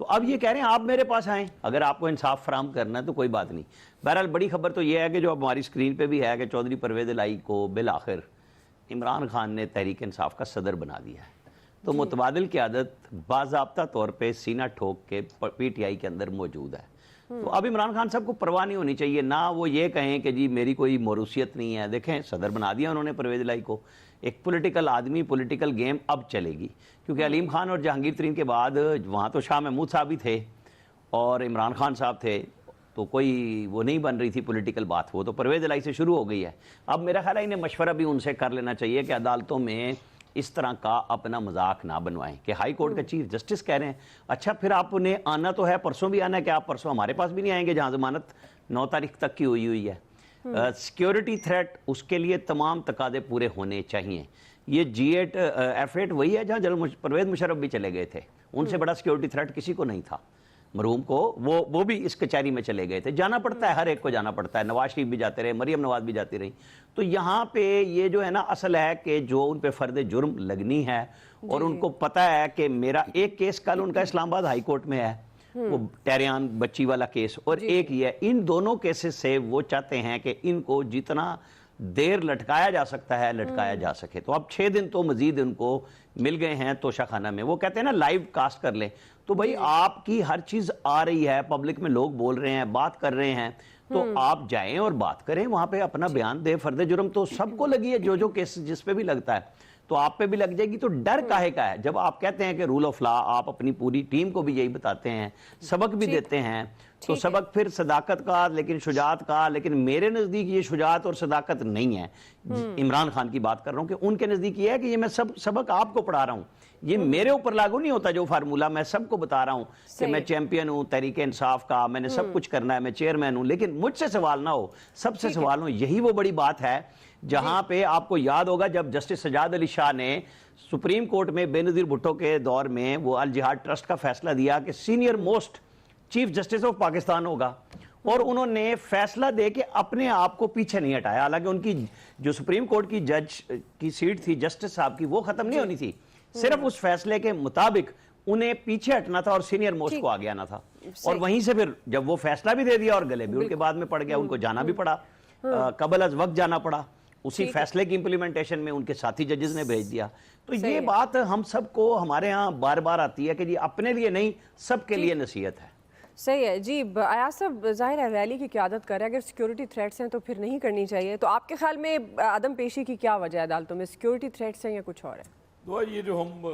تو اب یہ کہہ رہے ہیں آپ میرے پاس آئیں اگر آپ کو انصاف فراہم کرنا ہے تو کوئی بات نہیں. بہرحال بڑی خبر تو یہ ہے کہ جو اب ہماری اسکرین پہ بھی ہے کہ چودھری پرویز الہی کو بالآخر عمران خان نے تحریک انصاف کا صدر بنا دیا ہے. تو متبادل قیادت باضابطہ طور پہ سینہ ٹھوک کے پی ٹی آئی کے اندر موجود ہے. تو اب عمران خان صاحب کو پرواہ نہیں ہونی چاہیے, نہ وہ یہ کہیں کہ جی میری کوئی موروثیت نہیں ہے. دیکھیں صدر بنا دیا انہوں نے پرویز الہی کو, ایک پولیٹیکل آدمی, پولیٹیکل گیم اب چلے گی, کیونکہ علیم خان اور جہانگیر ترین کے بعد وہاں تو شاہ محمود صاحب ہی تھے اور عمران خان صاحب تھے, تو کوئی وہ نہیں بن رہی تھی پولیٹیکل بات, وہ تو پرویز الہی سے شروع ہو گئی ہے. اب میرا خیال ہے انہیں مشورہ بھی ان سے کر لینا چاہیے کہ عدالتوں میں اس طرح کا اپنا مذاق نہ بنوائیں کہ ہائی کورٹ کا چیف جسٹس کہہ رہے ہیں اچھا پھر آپ نے آنا تو ہے, پرسوں بھی آنا ہے, کہ آپ پرسوں ہمارے پاس بھی نہیں آئیں گے جہاں ضمانت 9 تاریخ تک کی ہوئی ہے. سیکیورٹی تھریٹ, اس کے لیے تمام تقاضے پورے ہونے چاہیے. یہ G8 F8 وہی ہے جہاں جنرل پرویز مشرف بھی چلے گئے تھے, ان سے بڑا سیکیورٹی تھریٹ کسی کو نہیں تھا مرحوم کو, وہ بھی اس کچہری میں چلے گئے تھے. جانا پڑتا ہے, ہر ایک کو جانا پڑتا ہے, نواز شریف بھی جاتے رہے, مریم نواز بھی جاتی رہی. تو یہاں پہ یہ جو ہے نا اصل ہے کہ جو ان پہ فرد جرم لگنی ہے اور ان کو پتہ ہے کہ میرا ایک کیس کل ان کا اسلام آباد ہائی کورٹ میں ہے, وہ ٹیریان بچی والا کیس, اور ایک یہ ہے, ان دونوں کیسز سے وہ چاہتے ہیں کہ ان کو جتنا دیر لٹکایا جا سکتا ہے لٹکایا جا سکے. تو اب 6 دن تو مزید ان کو مل گئے ہیں توشہ خانہ میں. وہ کہتے ہیں نا لائیو کاسٹ کر لیں, تو بھائی آپ کی ہر چیز آ رہی ہے, پبلک میں لوگ بول رہے ہیں, بات کر رہے ہیں, تو آپ جائیں اور بات کریں, وہاں پہ اپنا بیان دیں. فرد جرم تو سب کو لگی ہے, جو کیس جس پہ بھی لگتا ہے, تو آپ پہ بھی لگ جائے گی. تو ڈر کاہے کا ہے جب آپ کہتے ہیں کہ رول آف لا, آپ اپنی پوری ٹیم کو بھی یہی بتاتے ہیں, سبق بھی دیتے ہیں, تو سبق پھر صداقت کا, لیکن شجاعت کا. لیکن میرے نزدیک یہ شجاعت اور صداقت نہیں ہے. عمران خان کی بات کر رہا ہوں کہ ان کے نزدیک یہ ہے کہ یہ میں سبق آپ کو پڑھا رہا ہوں, یہ میرے اوپر لاگو نہیں ہوتا جو فارمولا, میں سب کو بتا رہا ہوں کہ میں چیمپئن ہوں تحریک انصاف کا, میں نے سب کچھ کرنا ہے, میں چیئرمین ہوں, لیکن مجھ سے سوال نہ ہو, سب سے سوال ہو. یہی وہ بڑی بات ہے جہاں پہ آپ کو یاد ہوگا جب جسٹس سجاد علی شاہ نے سپریم کورٹ میں بے نظیر بھٹو کے دور میں وہ الجہاد ٹرسٹ کا فیصلہ دیا کہ senior most chief justice of Pakistan ہوگا, اور انہوں نے فیصلہ دے کے اپنے آپ کو پیچھے نہیں ہٹایا. حالانکہ ان کی جو سپریم کورٹ کی جج کی سیٹ تھی جسٹس صاحب کی, وہ ختم نہیں ہونی تھی, صرف اس فیصلے کے مطابق انہیں پیچھے ہٹنا تھا اور سینئر موسٹ کو آگے آنا تھا. اور وہیں سے پھر جب وہ فیصلہ بھی دے دیا اور گلے بھی ان کے بعد میں پڑ گیا, ان کو جانا بھی پڑا, قبل از وقت جانا پڑا, اسی فیصلے کی امپلیمنٹیشن میں ان کے ساتھی ججز نے بھیج دیا. تو یہ بات ہم سب کو ہمارے ہاں بار بار آتی ہے کہ جی اپنے لیے نہیں, سب کے لیے نصیحت ہے. صحیح ہے جی. ایاز صاحب ظاہر ہے ریلی کی قیادت کر رہے ہیں, اگر سیکیورٹی تھریٹس ہیں تو پھر نہیں کرنی چاہیے. تو آپ کے خیال میں عدم پیشی کی کیا وجہ ہے عدالتوں میں, سیکیورٹی تھریٹس ہیں یا کچھ اور ہے؟ تو یہ جو ہم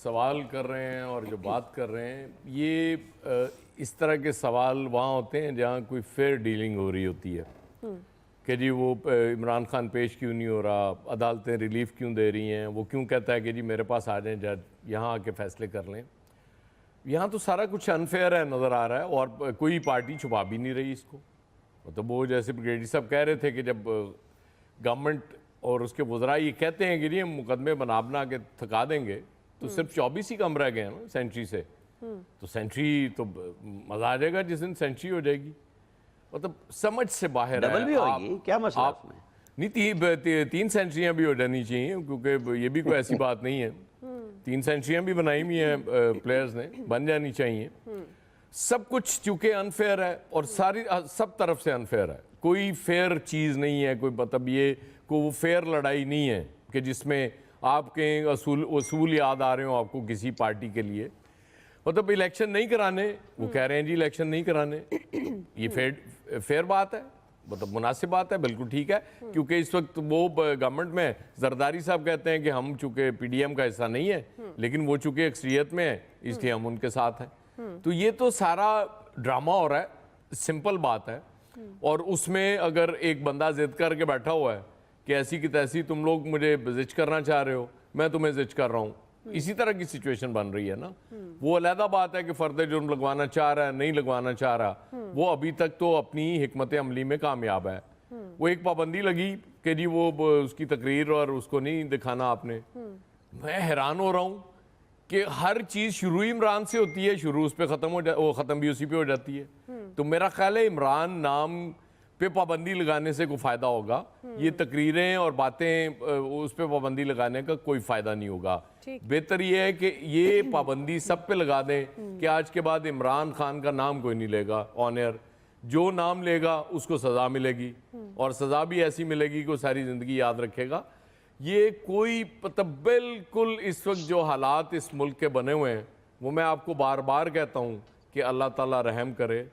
سوال کر رہے ہیں اور جو بات کر رہے ہیں, یہ اس طرح کے سوال وہاں ہوتے ہیں جہاں کوئی فیئر ڈیلنگ ہو رہی ہوتی ہے کہ جی وہ عمران خان پیش کیوں نہیں ہو رہا, عدالتیں ریلیف کیوں دے رہی ہیں, وہ کیوں کہتا ہے کہ جی میرے پاس آ جائیں جج, یہاں آ کے فیصلے کر لیں. یہاں تو سارا کچھ انفیئر ہے نظر آ رہا ہے, اور کوئی پارٹی چھپا بھی نہیں رہی اس کو. مطلب وہ جیسے بریگیڈی صاحب کہہ رہے تھے کہ جب گورنمنٹ اور اس کے وزراء یہ کہتے ہیں کہ جی ہم مقدمے بنا کے تھکا دیں گے, تو صرف 24 ہی کم رہ گئے ہیں نا سینچری سے. تو سینچری تو مزہ آ جائے گا جس دن سینچری ہو جائے گی. مطلب سمجھ سے باہر ہے. ڈبل بھی ہوگی, کیا مسئلہ اس میں؟ نہیں, 3 سینچریاں بھی ہو جانی چاہیے, کیونکہ یہ بھی کوئی ایسی بات نہیں ہے. 3 سینچریاں بھی بنائی ہوئی ہیں پلیئرز نے, بن جانی چاہیے. سب کچھ چونکہ انفیئر ہے, اور سب طرف سے انفیئر ہے, کوئی فیئر چیز نہیں ہے. کوئی مطلب یہ کوئی فیئر لڑائی نہیں ہے کہ جس میں آپ کے اصول یاد آ رہے ہوں آپ کو کسی پارٹی کے لیے. مطلب الیکشن نہیں کرانے, وہ کہہ رہے ہیں جی الیکشن نہیں کرانے, یہ فیئر بات ہے, مطلب مناسب بات ہے, بالکل ٹھیک ہے. کیونکہ اس وقت وہ گورنمنٹ میں زرداری صاحب کہتے ہیں کہ ہم چونکہ پی ڈی ایم کا حصہ نہیں ہے, لیکن وہ چونکہ اکثریت میں ہیں اس لیے ہم ان کے ساتھ ہیں. تو یہ تو سارا ڈرامہ ہو رہا ہے, سمپل بات ہے. اور اس میں اگر ایک بندہ ضد کر کے بیٹھا ہوا ہے کہ ایسی کی تیسی تم لوگ مجھے زج کرنا چاہ رہے ہو, میں تمہیں زج کر رہا ہوں, اسی طرح کی سچویشن بن رہی ہے نا. وہ علیحدہ بات ہے کہ فرد جرم لگوانا چاہ رہا ہے نہیں لگوانا چاہ رہا, وہ ابھی تک تو اپنی حکمت عملی میں کامیاب ہے. وہ ایک پابندی لگی کہ جی وہ اس کی تقریر اور اس کو نہیں دکھانا آپ نے. میں حیران ہو رہا ہوں کہ ہر چیز شروع عمران سے ہوتی ہے, شروع اس پہ ختم بھی اسی پہ ہو جاتی ہے. تو میرا خیال ہے عمران نام پہ پابندی لگانے سے کوئی فائدہ ہوگا. یہ تقریریں اور باتیں اس پہ پابندی لگانے کا کوئی فائدہ نہیں ہوگا. بہتر یہ ہے کہ یہ پابندی سب پہ لگا دیں کہ آج کے بعد عمران خان کا نام کوئی نہیں لے گا آن ایئر. جو نام لے گا اس کو سزا ملے گی, اور سزا بھی ایسی ملے گی کہ وہ ساری زندگی یاد رکھے گا. یہ کوئی بالکل اس وقت جو حالات اس ملک کے بنے ہوئے ہیں, وہ میں آپ کو بار بار کہتا ہوں کہ اللہ تعالیٰ رحم کرے.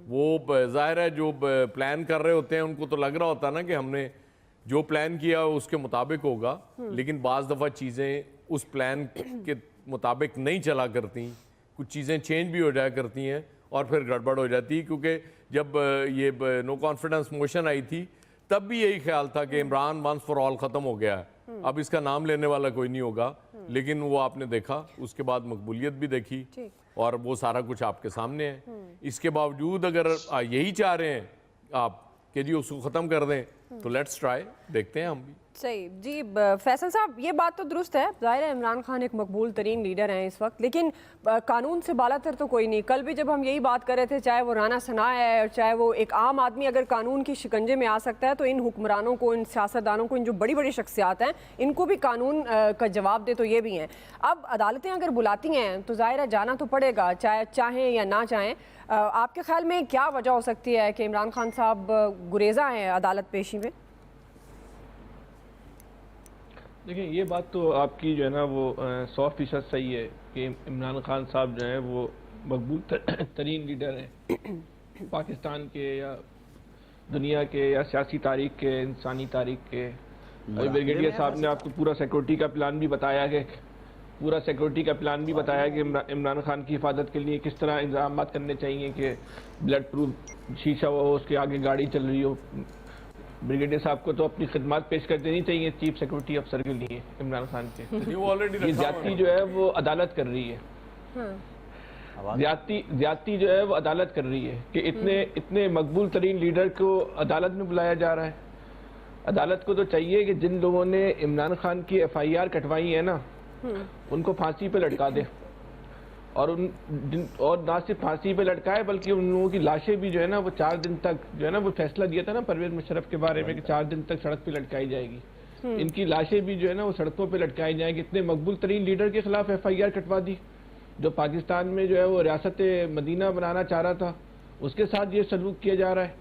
وہ ظاہر ہے جو پلان کر رہے ہوتے ہیں ان کو تو لگ رہا ہوتا ہے نا کہ ہم نے جو پلان کیا اس کے مطابق ہوگا, لیکن بعض دفعہ چیزیں اس پلان کے مطابق نہیں چلا کرتی, کچھ چیزیں چینج بھی ہو جایا کرتی ہیں اور پھر گڑبڑ ہو جاتی ہے. کیونکہ جب یہ نو کانفیڈنس موشن آئی تھی تب بھی یہی خیال تھا کہ عمران ونس فار آل ختم ہو گیا ہے, اب اس کا نام لینے والا کوئی نہیں ہوگا. لیکن وہ آپ نے دیکھا, اس کے بعد مقبولیت بھی دیکھی, اور وہ سارا کچھ آپ کے سامنے ہے. اس کے باوجود اگر یہی چاہ رہے ہیں آپ کہ جی اس کو ختم کر دیں, تو لیٹس ٹرائی, دیکھتے ہیں ہم بھی. صحیح. جی فیصل صاحب, یہ بات تو درست ہے, ظاہر ہے عمران خان ایک مقبول ترین لیڈر ہیں اس وقت, لیکن قانون سے بالا تر تو کوئی نہیں. کل بھی جب ہم یہی بات کر رہے تھے, چاہے وہ رانا ثنا ہے اور چاہے وہ ایک عام آدمی اگر قانون کی شکنجے میں آ سکتا ہے, تو ان حکمرانوں کو, ان سیاستدانوں کو, ان جو بڑی بڑی شخصیات ہیں, ان کو بھی قانون کا جواب دے تو یہ بھی ہیں. اب عدالتیں اگر بلاتی ہیں تو ظاہر ہے جانا تو پڑے گا, چاہے چاہیں یا نہ چاہیں. آپ کے خیال میں کیا وجہ ہو سکتی ہے کہ عمران خان صاحب گریزاں ہیں عدالت پیشی میں؟ دیکھیں, یہ بات تو آپ کی جو ہے نا وہ 100% صحیح ہے کہ عمران خان صاحب جو ہیں وہ مقبول ترین لیڈر ہیں پاکستان کے یا دنیا کے یا سیاسی تاریخ کے, انسانی تاریخ کے. بریگیڈیئر صاحب نے آپ کو پورا سیکورٹی کا پلان بھی بتایا کہ عمران خان کی حفاظت کے لیے کس طرح انتظامات کرنے چاہیے کہ بلڈ پروف شیشہ ہو, اس کے آگے گاڑی چل رہی ہو. بریگیڈیئر صاحب کو تو اپنی خدمات پیش کر دینی چاہیے چیف سیکورٹی افسر کے لیے عمران خان کے. یہ زیادتی جو ہے وہ عدالت کر رہی ہے, زیادتی جو ہے وہ عدالت کر رہی ہے کہ اتنے مقبول ترین لیڈر کو عدالت میں بلایا جا رہا ہے. عدالت کو تو چاہیے کہ جن لوگوں نے عمران خان کی FIR کٹوائی ہے نا, ان کو پھانسی پہ لٹکا دے, اور نہ صرف پھانسی پہ لٹکائے بلکہ ان لوگوں کی لاشیں بھی جو ہے نا وہ 4 دن تک جو ہے نا وہ فیصلہ دیا تھا نا پرویز مشرف کے بارے میں کہ 4 دن تک سڑک پہ لٹکائی جائے گی. ان کی لاشیں بھی جو ہے نا وہ سڑکوں پہ لٹکائی جائیں گی. اتنے مقبول ترین لیڈر کے خلاف FIR کٹوا دی, جو پاکستان میں جو ہے وہ ریاست مدینہ بنانا چاہ رہا تھا, اس کے ساتھ یہ سلوک کیا جا رہا ہے.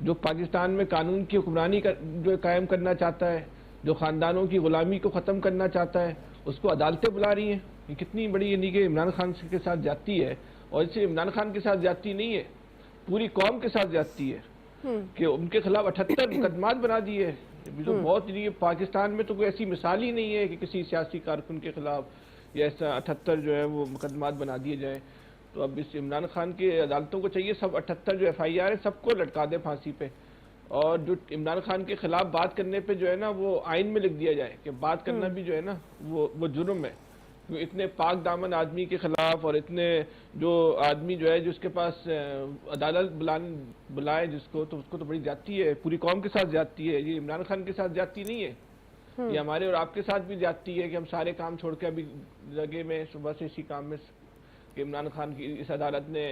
جو پاکستان میں قانون کی حکمرانی جو قائم کرنا چاہتا ہے, جو خاندانوں کی غلامی کو ختم کرنا چاہتا ہے, اس کو عدالتیں بلا رہی ہیں. یہ کتنی بڑی یعنی کہ عمران خان کے ساتھ زیادتی ہے, اور اس سے عمران خان کے ساتھ زیادتی نہیں ہے, پوری قوم کے ساتھ زیادتی ہے کہ ان کے خلاف 78 مقدمات بنا دیے. جو بہت پاکستان میں تو کوئی ایسی مثال ہی نہیں ہے کہ کسی سیاسی کارکن کے خلاف یا ایسا 78 جو ہے وہ مقدمات بنا دیے جائیں. تو اب اس عمران خان کی عدالتوں کو چاہیے سب 78 جو FIR ہے سب کو لٹکا دے پھانسی پہ, اور جو عمران خان کے خلاف بات کرنے پہ جو ہے نا وہ آئین میں لکھ دیا جائے کہ بات کرنا بھی جو ہے نا وہ جرم ہے. اتنے پاک دامن آدمی کے خلاف, اور اتنے جو آدمی جو ہے جس کے پاس عدالت بلائے جس کو, تو اس کو تو بڑی زیادتی ہے, پوری قوم کے ساتھ زیادتی ہے. یہ عمران خان کے ساتھ زیادتی نہیں ہے, یہ ہمارے اور آپ کے ساتھ بھی زیادتی ہے کہ ہم سارے کام چھوڑ کے ابھی لگے میں صبح سے اسی کام میں کہ عمران خان کی اس عدالت نے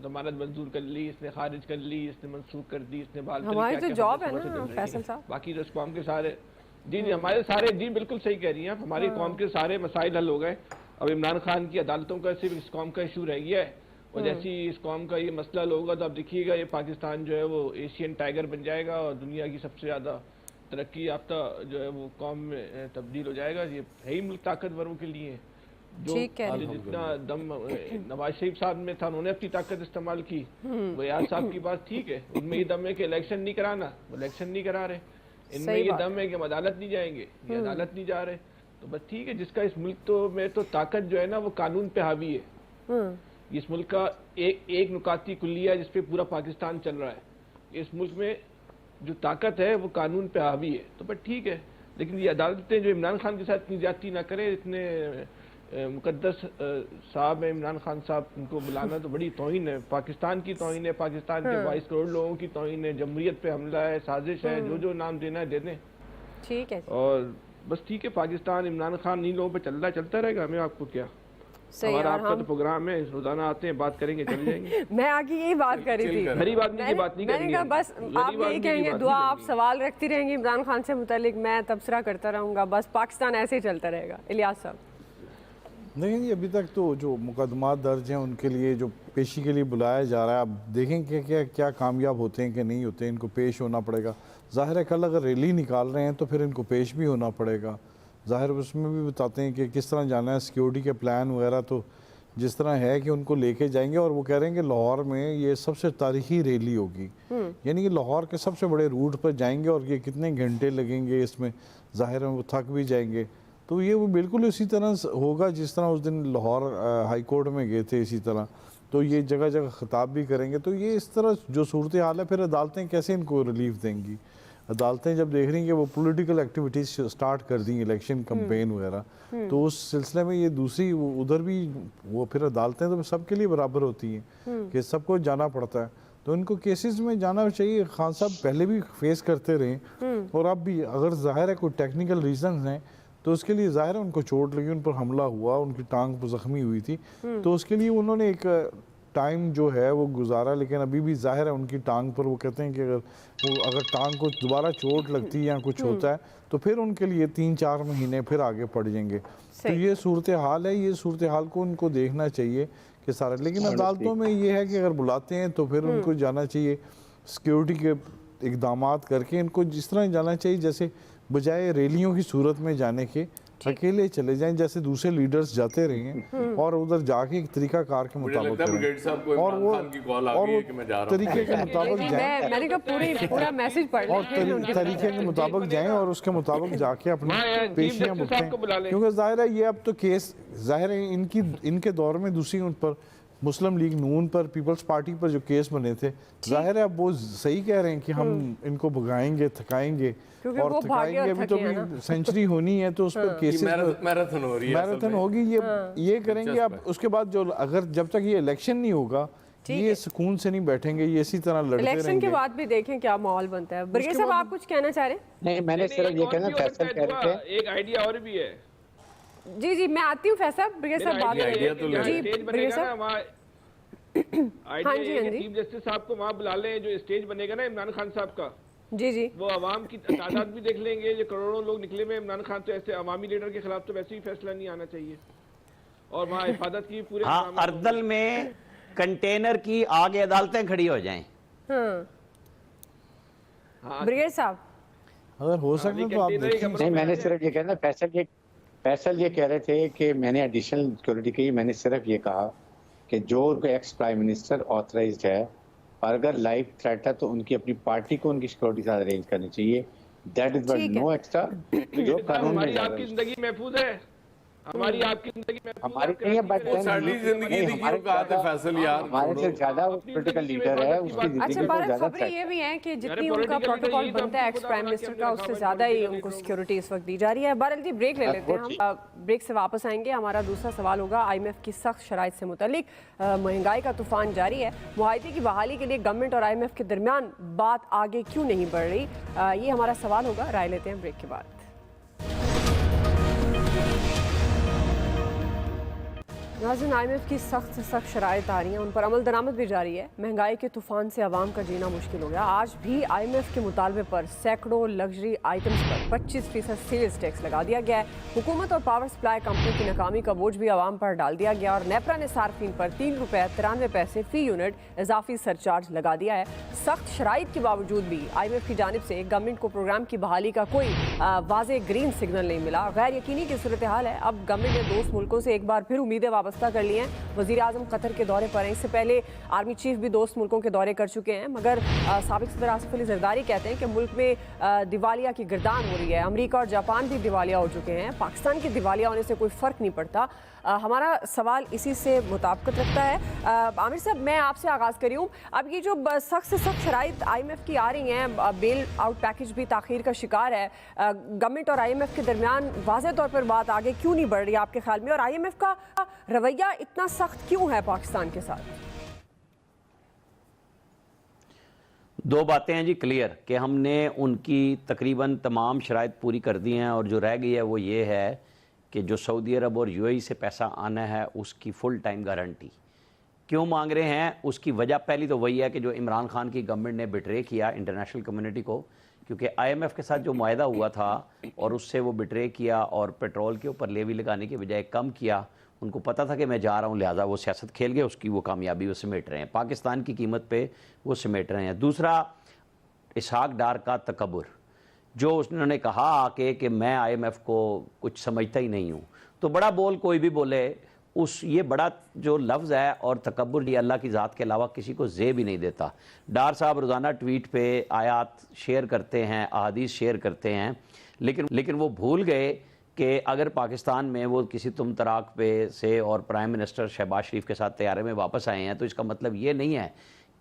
ضمانت منظور کر لی, اس نے خارج کر لی, اس نے منسوخ کر دی, اس نے بال ہماری تو جاب ہے نا فیصل صاحب. باقی تو اس قوم کے سارے جی ہمارے سارے جی بالکل صحیح کہہ رہی ہیں آپ, ہماری قوم کے سارے مسائل حل ہو گئے. اب عمران خان کی عدالتوں کا صرف اس قوم کا ایشو رہ گیا ہے, اور جیسی اس قوم کا یہ مسئلہ حل ہوگا تو آپ دیکھیے گا یہ پاکستان جو ہے وہ ایشین ٹائیگر بن جائے گا, اور دنیا کی سب سے زیادہ ترقی یافتہ جو ہے وہ قوم میں تبدیل ہو جائے گا. یہ ہے ہی ملک طاقتوروں کے لیے, جو جتنا دم نواز شریف صاحب میں تھا انہوں نے اپنی طاقت استعمال کی. وہ یار صاحب کی بات ٹھیک ہے, ان میں یہ دم ہے کہ الیکشن نہیں کرانا, وہ الیکشن نہیں کرا رہے. ان میں یہ دم ہے کہ ہم عدالت نہیں جائیں گے, یہ عدالت نہیں جا رہے. تو بس ٹھیک ہے, جس کا اس ملک میں تو طاقت جو ہے نا وہ قانون پہ حاوی ہے. اس ملک کا ایک نکاتی کلیہ ہے جس پہ پورا پاکستان چل رہا ہے. اس ملک میں جو طاقت ہے وہ قانون پہ حاوی ہے. تو بس ٹھیک ہے, لیکن یہ عدالتیں جو عمران خان کے ساتھ اتنی زیادتی نہ کرے. اتنے مقدس صاحب ہیں عمران خان صاحب, ان کو بلانا تو بڑی توہین ہے, پاکستان کی توہین ہے, پاکستان کے 22 کروڑ لوگوں کی توہین ہے, جمہوریت پہ حملہ ہے, سازش ہے, جو نام دینا ہے دے دیں. ٹھیک ہے, اور بس ٹھیک ہے, پاکستان عمران خان ان لوگوں پہ چلتا رہے گا, ہمیں آپ کو کیا. ہمارا آپ کا تو پروگرام ہے، روزانہ آتے ہیں، بات کریں گے، چل جائیں گے. میں آگے یہی بات کر رہی تھی، غریب آدمی کی بات نہیں میں نے کرنی کہا ہے. بس آپ یہی کہیں گے دعا، آپ سوال رکھتی رہیں گی عمران خان سے متعلق، میں تبصرہ کرتا رہوں گا، بس پاکستان ایسے ہی چلتا رہے گا. الیاس صاحب. نہیں جی، ابھی تک تو جو مقدمات درج ہیں ان کے لیے جو پیشی کے لیے بلایا جا رہا ہے، اب دیکھیں کہ کیا کامیاب ہوتے ہیں کہ نہیں ہوتے ہیں. ان کو پیش ہونا پڑے گا. ظاہر ہے کل اگر ریلی نکال رہے ہیں تو پھر ان کو پیش بھی ہونا پڑے گا. ظاہر اس میں بھی بتاتے ہیں کہ کس طرح جانا ہے، سیکیورٹی کے پلان وغیرہ تو جس طرح ہے کہ ان کو لے کے جائیں گے. اور وہ کہہ رہے ہیں کہ لاہور میں یہ سب سے تاریخی ریلی ہوگی، یعنی کہ لاہور کے سب سے بڑے روٹ پر جائیں گے اور یہ کتنے گھنٹے لگیں گے اس میں، ظاہر ہے وہ تھک بھی جائیں گے. تو یہ وہ بالکل اسی طرح ہوگا جس طرح اس دن لاہور ہائی کورٹ میں گئے تھے اسی طرح. تو یہ جگہ جگہ خطاب بھی کریں گے. تو یہ اس طرح جو صورتحال ہے، پھر عدالتیں کیسے ان کو ریلیف دیں گی؟ عدالتیں جب دیکھ رہی ہیں کہ وہ پولیٹیکل ایکٹیویٹیز سٹارٹ کر دیں، الیکشن کمپین وغیرہ، تو اس سلسلے میں یہ دوسری ادھر بھی وہ پھر عدالتیں تو سب کے لیے برابر ہوتی ہیں کہ سب کو جانا پڑتا ہے. تو ان کو کیسز میں جانا چاہیے. خان صاحب پہلے بھی فیس کرتے رہے اور اب بھی اگر ظاہر ہے کوئی ٹیکنیکل ریزنز ہیں تو اس کے لیے ظاہر ہے ان کو چوٹ لگی، ان پر حملہ ہوا، ان کی ٹانگ پر زخمی ہوئی تھی، تو اس کے لیے انہوں نے ایک ٹائم جو ہے وہ گزارا. لیکن ابھی بھی ظاہر ہے ان کی ٹانگ پر وہ کہتے ہیں کہ اگر ٹانگ کو دوبارہ چوٹ لگتی ہے یا کچھ ہوتا ہے تو پھر ان کے لیے 3-4 مہینے پھر آگے پڑ جائیں گے. تو یہ صورتحال ہے. یہ صورتحال کو ان کو دیکھنا چاہیے کہ سارے. لیکن عدالتوں میں یہ ہے کہ اگر بلاتے ہیں تو پھر ان کو جانا چاہیے سیکیورٹی کے اقدامات کر کے. ان کو جس طرح جانا چاہیے جیسے بجائے ریلیوں کی صورت میں جانے کے اکیلے چلے جائیں جیسے دوسرے لیڈرز جاتے رہے ہیں اور ادھر جا کے ایک طریقہ کار کے مطابق کریں اور وہ طریقے کے مطابق جائیں. میں نے کہا پورا میسج پڑھ اور طریقے کے مطابق جائیں اور اس کے مطابق جا کے اپنی پیشیاں بکھیں. کیونکہ ظاہر ہے یہ اب تو کیس ظاہر ہے ان کے دور میں دوسری ان پر مسلم لیگ نون پر، پیپلز پارٹی پر جو کیس بنے تھے، ظاہر ہے اب وہ صحیح کہہ رہے ہیں کہ ہم ان کو بھگائیں گے، تھکائیں گے اور تھکائیں گے. ابھی تو سینچری ہونی ہے تو اس پر کیسز میراتھن ہوگی. یہ کریں گے. اب اس کے بعد جو اگر جب تک یہ الیکشن نہیں ہوگا یہ سکون سے نہیں بیٹھیں گے، یہ اسی طرح لڑتے رہیں گے. الیکشن کے بعد بھی دیکھیں کیا ماحول بنتا ہے. برگے صاحب آپ کچھ کہنا چاہ رہے ہیں؟ نہیں، میں نے صرف یہ کہنا فیصل کہہ رہے تھے. ایک آئیڈیا اور بھی ہے. جی میں آتی ہوں فیصل. برگے صاحب بات جی برگے صاحب. چیف جسٹس صاحب کو وہاں بلا لیں. جو اسٹیج بنے گا نا عمران خان صاحب کا، جی وہ عوام کی تعداد بھی دیکھ لیں گے. جو کروڑوں لوگ نکلے ہوئے عمران خان، تو ایسے عوامی لیڈر کے خلاف تو ویسے ہی فیصلہ نہیں آنا چاہیے. اور وہاں حفاظت کی پورے اردل میں کنٹینر کی آگے عدالتیں کھڑی ہو جائیں. برگیڈ صاحب اگر ہو سکے تو آپ دیکھیں. نہیں، میں نے صرف یہ کہنا، فیصل یہ کہہ رہے تھے کہ میں نے ایڈیشنل سیکورٹی کی. میں نے صرف یہ کہا کہ جو ایکس پرائم منسٹر آتھرائزڈ ہے اور اگر لائف تھریٹ ہے تو ان کی اپنی پارٹی کو ان کی سیکورٹی ساتھ ارینج کرنی چاہیے. That is no extra. جو قانون میں آپ کی زندگی محفوظ ہے، ہماری آپ کی زندگی ہماری نہیں ہے، بٹ ہمارے سے زیادہ پولیٹیکل لیڈر ہے، اس کی اچھا زندگی کو بھارت زیادہ خبریں یہ بھی ہیں کہ جتنی ان کا پروٹوکول بنتا ہے ایکس پرائم منسٹر کا، اس سے زیادہ ہی ان کو سیکیورٹی اس وقت دی جا رہی ہے. بہرحال جی بریک لے لیتے ہیں ہم. بریک سے واپس آئیں گے. ہمارا دوسرا سوال ہوگا IMF کی سخت شرائط سے متعلق. مہنگائی کا طوفان جاری ہے. معاہدے کی بحالی کے لیے گورنمنٹ اور IMF کے درمیان بات آگے کیوں نہیں بڑھ رہی؟ یہ ہمارا سوال ہوگا. رائے لیتے ہیں بریک کے بعد. ناظرین، IMF کی سخت سے سخت شرائط آ رہی ہیں، ان پر عمل درآمد بھی جاری ہے. مہنگائی کے طوفان سے عوام کا جینا مشکل ہو گیا. آج بھی IMF کے مطالبے پر سینکڑوں لگژری آئٹمز پر 25% سیلز ٹیکس لگا دیا گیا ہے. حکومت اور پاور سپلائی کمپنی کی ناکامی کا بوجھ بھی عوام پر ڈال دیا گیا اور نیپرا نے صارفین پر ₹3.93 فی یونٹ اضافی سرچارج لگا دیا ہے. سخت شرائط کے باوجود بھی IMF کی جانب سے گورنمنٹ کو پروگرام کی بحالی کا کوئی واضح گرین سگنل نہیں ملا. غیر یقینی کی صورتحال ہے. اب گورنمنٹ نے دوست ملکوں سے ایک بار پھر امیدیں وابستہ کر لی ہیں. وزیر اعظم قطر کے دورے پر ہیں. اس سے پہلے آرمی چیف بھی دوست ملکوں کے دورے کر چکے ہیں، مگر سابق صدر آصف علی زرداری کہتے ہیں کہ ملک میں دیوالیہ کی گردان ہو رہی ہے. امریکہ اور جاپان بھی دیوالیہ ہو چکے ہیں. پاکستان کے دیوالیہ ہونے سے کوئی فرق نہیں پڑتا. ہمارا سوال اسی سے مطابقت رکھتا ہے. عامر صاحب، میں آپ سے آغاز کری ہوں. اب یہ جو سخت سے سخت شرائط IMF کی آ رہی ہیں، بیل آؤٹ پیکج بھی تاخیر کا شکار ہے. گورنمنٹ اور IMF کے درمیان واضح طور پر بات آگے کیوں نہیں بڑھ رہی آپ کے خیال میں؟ اور IMF کا رویہ اتنا سخت کیوں ہے پاکستان کے ساتھ؟ دو باتیں ہیں جی کلیئر کہ ہم نے ان کی تقریباً تمام شرائط پوری کر دی ہیں، اور جو رہ گئی ہے وہ یہ ہے کہ جو سعودی عرب اور UAE سے پیسہ آنا ہے اس کی فل ٹائم گارنٹی کیوں مانگ رہے ہیں؟ اس کی وجہ پہلی تو وہی ہے کہ جو عمران خان کی گورنمنٹ نے بٹرے کیا انٹرنیشنل کمیونٹی کو، کیونکہ IMF کے ساتھ جو معاہدہ ہوا تھا اور اس سے وہ بٹرے کیا اور پیٹرول کے اوپر لیوی لگانے کے بجائے کم کیا، ان کو پتہ تھا کہ میں جا رہا ہوں، لہٰذا وہ سیاست کھیل گئے، اس کی وہ کامیابی وہ سمیٹ رہے ہیں، پاکستان کی قیمت پہ وہ سمیٹ رہے ہیں۔ دوسرا، اسحاق ڈار کا تکبر، جو انہوں نے کہا آ کے کہ میں IMF کو کچھ سمجھتا ہی نہیں ہوں، تو بڑا بول کوئی بھی بولے، یہ بڑا جو لفظ ہے اور تکبر یہ اللہ کی ذات کے علاوہ کسی کو زیب ہی نہیں دیتا۔ ڈار صاحب روزانہ ٹویٹ پہ آیات شیئر کرتے ہیں، احادیث شیئر کرتے ہیں، لیکن وہ بھول گئے کہ اگر پاکستان میں وہ کسی تم طراق پہ سے اور پرائم منسٹر شہباز شریف کے ساتھ طیارے میں واپس آئے ہیں تو اس کا مطلب یہ نہیں ہے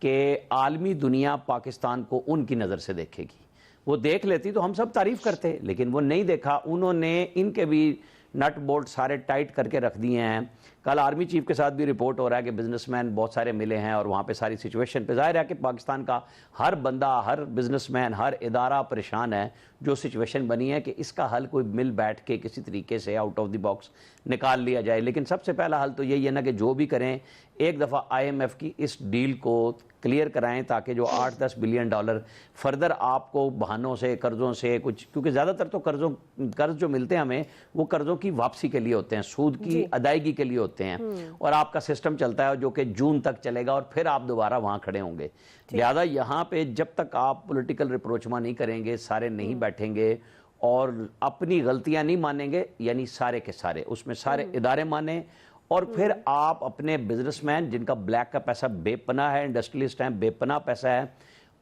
کہ عالمی دنیا پاکستان کو ان کی نظر سے دیکھے گی۔ وہ دیکھ لیتی تو ہم سب تعریف کرتے، لیکن وہ نہیں دیکھا، انہوں نے ان کے بھی نٹ بولٹ سارے ٹائٹ کر کے رکھ دیے ہیں۔ کل آرمی چیف کے ساتھ بھی رپورٹ ہو رہا ہے کہ بزنس مین بہت سارے ملے ہیں اور وہاں پہ ساری سچویشن پہ ظاہر ہے کہ پاکستان کا ہر بندہ، ہر بزنس مین، ہر ادارہ پریشان ہے جو سچویشن بنی ہے کہ اس کا حل کوئی مل بیٹھ کے کسی طریقے سے آؤٹ آف دی باکس نکال لیا جائے۔ لیکن سب سے پہلا حل تو یہی ہے نا کہ جو بھی کریں ایک دفعہ IMF کی اس ڈیل کو کلیئر کرائیں تاکہ جو 8-10 بلین ڈالر فردر آپ کو بہانوں سے، قرضوں سے کچھ، کیونکہ زیادہ تر تو قرض جو ملتے ہیں ہمیں وہ قرضوں کی واپسی کے لیے ہوتے ہیں، سود کی ادائیگی کے لیے ہوتے ہیں، اور آپ کا سسٹم چلتا ہے جو کہ جون تک چلے گا اور پھر آپ دوبارہ وہاں کھڑے ہوں گے۔ لہذا یہاں پہ جب تک آپ پولیٹیکل ریپروچما نہیں کریں گے، سارے نہیں بیٹھیں گے اور اپنی غلطیاں نہیں مانیں گے، یعنی سارے کے سارے اس میں سارے ادارے مانیں، اور پھر آپ اپنے بزنس مین جن کا بلیک کا پیسہ بے پناہ ہے، انڈسٹریلسٹ ہیں بے پناہ پیسہ ہے،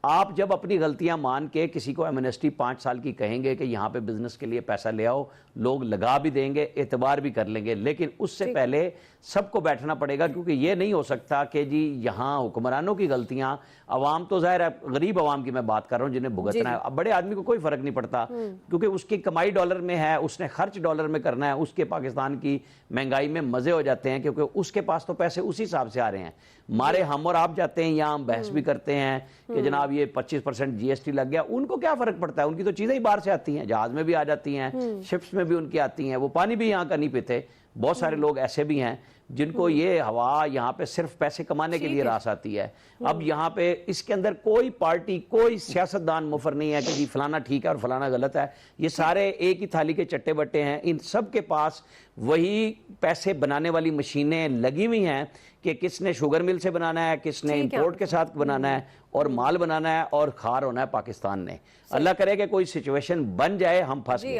آپ جب اپنی غلطیاں مان کے کسی کو ایمنسٹی 5 سال کی کہیں گے کہ یہاں پہ بزنس کے لیے پیسہ لے آؤ، لوگ لگا بھی دیں گے، اعتبار بھی کر لیں گے، لیکن اس سے پہلے سب کو بیٹھنا پڑے گا، کیونکہ یہ نہیں ہو سکتا کہ جی یہاں حکمرانوں کی غلطیاں، عوام تو ظاہر ہے غریب عوام کی میں بات کر رہا ہوں جنہیں بھگتنا ہے، اب بڑے آدمی کو کوئی فرق نہیں پڑتا کیونکہ اس کی کمائی ڈالر میں ہے، اس نے خرچ ڈالر میں کرنا ہے، اس کے پاکستان کی مہنگائی میں مزے ہو جاتے ہیں کیونکہ اس کے پاس تو پیسے اسی حساب سے آ رہے ہیں۔ مارے ہم اور آپ جاتے ہیں یہاں ہم بحث بھی کرتے ہیں کہ جناب یہ 25% GST لگ گیا، ان کو کیا فرق پڑتا ہے، ان کی تو چیزیں ہی باہر سے آتی ہیں، جہاز میں بھی آ جاتی ہیں، شپس میں بھی ان کی آتی ہیں، وہ پانی بھی یہاں کا نہیں پیتے۔ بہت سارے لوگ ایسے بھی ہیں جن کو یہ ہوا یہاں پہ صرف پیسے کمانے کے لیے راس آتی ہے۔ اب یہاں پہ اس کے اندر کوئی پارٹی، کوئی سیاستدان مفر نہیں ہے کہ جی فلانا ٹھیک ہے اور فلانا غلط ہے، یہ سارے ایک ہی تھالی کے چٹے بٹے ہیں، ان سب کے پاس وہی پیسے بنانے والی مشینیں لگی ہوئی ہیں کہ کس نے شوگر مل سے بنانا ہے، کس نے امپورٹ کے ساتھ بنانا ہے اور مال بنانا ہے اور کھار ہونا ہے پاکستان نے۔ اللہ کرے کہ کوئی سچویشن بن جائے، ہم پھنس گئے۔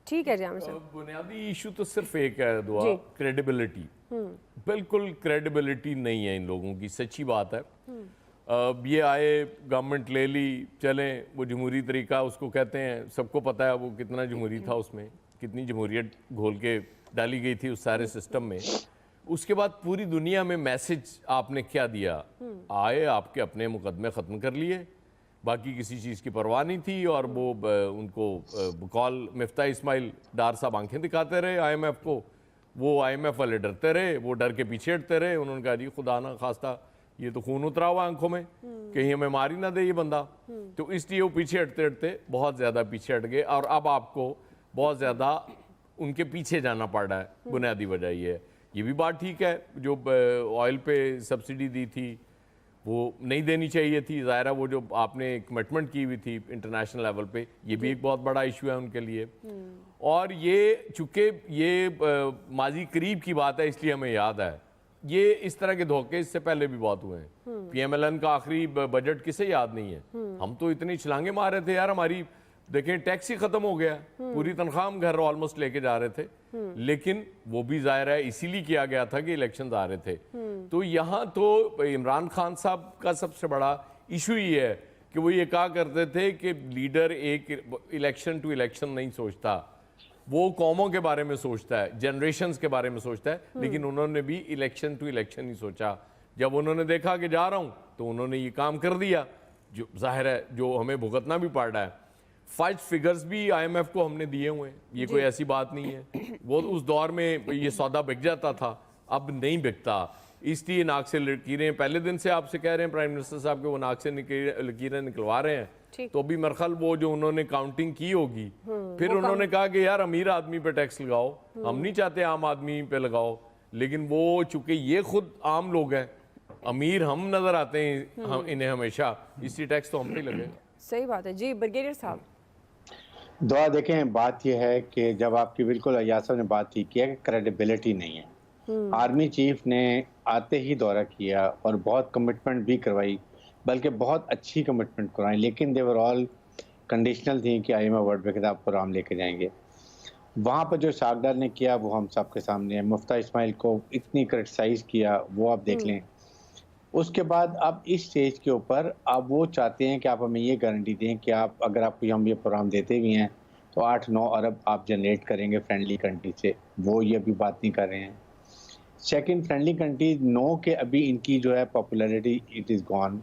ٹھیک ہے جی عامر صاحب، بنیادی ایشو تو صرف ایک ہے دعا، کریڈیبلٹی۔ بالکل کریڈیبلٹی نہیں ہے ان لوگوں کی، سچی بات ہے۔ یہ آئے، گورنمنٹ لے لی، چلیں، وہ جمہوری طریقہ اس کو کہتے ہیں، سب کو پتہ ہے وہ کتنا جمہوری تھا، اس میں کتنی جمہوریت گھول کے ڈالی گئی تھی اس سارے سسٹم میں۔ اس کے بعد پوری دنیا میں میسج آپ نے کیا دیا؟ آئے، آپ کے اپنے مقدمے ختم کر لیے، باقی کسی چیز کی پرواہ نہیں تھی، اور وہ ان کو بقول مفتاح اسماعیل ڈار صاحب آنکھیں دکھاتے رہے IMF کو، وہ IMF والے ڈرتے رہے، وہ ڈر کے پیچھے ہٹتے رہے، انہوں نے کہا جی خدا نہ خواستہ یہ تو خون اترا ہوا آنکھوں میں، کہیں ہمیں مار ہی نہ دے یہ بندہ، تو اس لیے وہ پیچھے ہٹتے ہٹتے بہت زیادہ پیچھے ہٹ گئے، اور اب آپ کو بہت زیادہ ان کے پیچھے جانا پڑ رہا ہے۔ بنیادی وجہ یہ ہے، یہ بھی بات ٹھیک ہے، جو آئل پہ سبسڈی دی تھی وہ نہیں دینی چاہیے تھی، ظاہر ہے وہ جو آپ نے کمٹمنٹ کی ہوئی تھی انٹرنیشنل لیول پہ، یہ بھی ایک بہت بڑا ایشو ہے ان کے لیے۔ اور یہ چونکہ یہ ماضی قریب کی بات ہے اس لیے ہمیں یاد ہے، یہ اس طرح کے دھوکے اس سے پہلے بھی بہت ہوئے ہیں۔ PMLN کا آخری بجٹ کسے یاد نہیں ہے؟ ہم تو اتنی چھلانگیں مار رہے تھے یار، ہماری دیکھیں ٹیکس ہی ختم ہو گیا، پوری تنخواہ ہم گھر آلموسٹ لے کے جا رہے تھے، لیکن وہ بھی ظاہر ہے اسی لیے کیا گیا تھا کہ الیکشنز آ رہے تھے۔ تو یہاں تو عمران خان صاحب کا سب سے بڑا ایشو یہ ہے کہ وہ یہ کہا کرتے تھے کہ لیڈر ایک الیکشن ٹو الیکشن نہیں سوچتا، وہ قوموں کے بارے میں سوچتا ہے، جنریشنز کے بارے میں سوچتا ہے، لیکن انہوں نے بھی الیکشن ٹو الیکشن ہی سوچا۔ جب انہوں نے دیکھا کہ جا رہا ہوں تو انہوں نے یہ کام کر دیا، جو ظاہر ہے جو ہمیں بھگتنا بھی پڑ رہا ہے۔ فائٹ فگرز بھی IMF کو ہم نے دیے ہوئے ہیں، یہ کوئی ایسی بات نہیں ہے، وہ اس دور میں یہ سودا بک جاتا تھا، اب نہیں بکتا۔ اس لیے ناک سے لکیریں پہلے دن سے آپ سے کہہ رہے ہیں پرائم منسٹر صاحب کہ وہ ناک سے لکیریں نکلوا رہے ہیں، تو ابھی مرخل وہ جو انہوں نے کاؤنٹنگ کی ہوگی پھر انہوں نے کہا کہ یار امیر آدمی پہ ٹیکس لگاؤ، ہم نہیں چاہتے عام آدمی پہ لگاؤ، لیکن وہ چونکہ یہ خود عام لوگ ہیں، امیر ہم نظر آتے ہیں انہیں ہمیشہ، اس لیے ٹیکس تو ہم پہ ہی لگے گا۔ صحیح بات ہے جی بریگیڈیئر صاحب۔ دعا دیکھیں بات یہ ہے کہ جب آپ کی بالکل ایاز صاحب نے بات ہی کیا کہ کریڈیبلٹی نہیں ہے، آرمی چیف نے آتے ہی دورہ کیا اور بہت کمٹمنٹ بھی کروائی، بلکہ بہت اچھی کمٹمنٹ کروائی، لیکن دے ور آل کنڈیشنل تھیں کہ I am a world bank آپ پروگرام لے کے جائیں گے۔ وہاں پر جو ساگڈر نے کیا وہ ہم سب کے سامنے ہے، مفتہ اسماعیل کو اتنی کرٹیسائز کیا وہ آپ دیکھ لیں۔ اس کے بعد اب اس سٹیج کے اوپر آپ وہ چاہتے ہیں کہ آپ ہمیں یہ گارنٹی دیں کہ آپ اگر آپ کو ہم یہ پروگرام دیتے بھی ہیں تو 8-9 ارب آپ جنریٹ کریں گے فرینڈلی کنٹری سے، وہ یہ ابھی بات نہیں کر رہے ہیں۔ سیکنڈ، فرینڈلی کنٹری نو کہ ابھی ان کی جو ہے پاپولیرٹی اٹ از گون،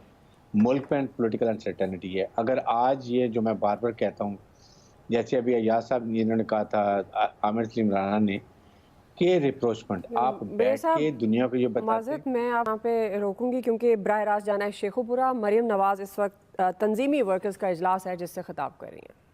ملک میں پولیٹیکل انسرٹنٹی ہے۔ اگر آج یہ جو میں بار بار کہتا ہوں، جیسے ابھی ایاز صاحب انہوں نے کہا تھا عامر سلیم رانا نے کہ ریپروچمنٹ، آپ بیٹھ کے دنیا کو یہ بتاتے معذرت میں آپ یہاں پہ روکوں گی کیونکہ براہ راست جانا ہے شیخو پورہ۔ مریم نواز اس وقت تنظیمی ورکرز کا اجلاس ہے جس سے خطاب کر رہی ہیں۔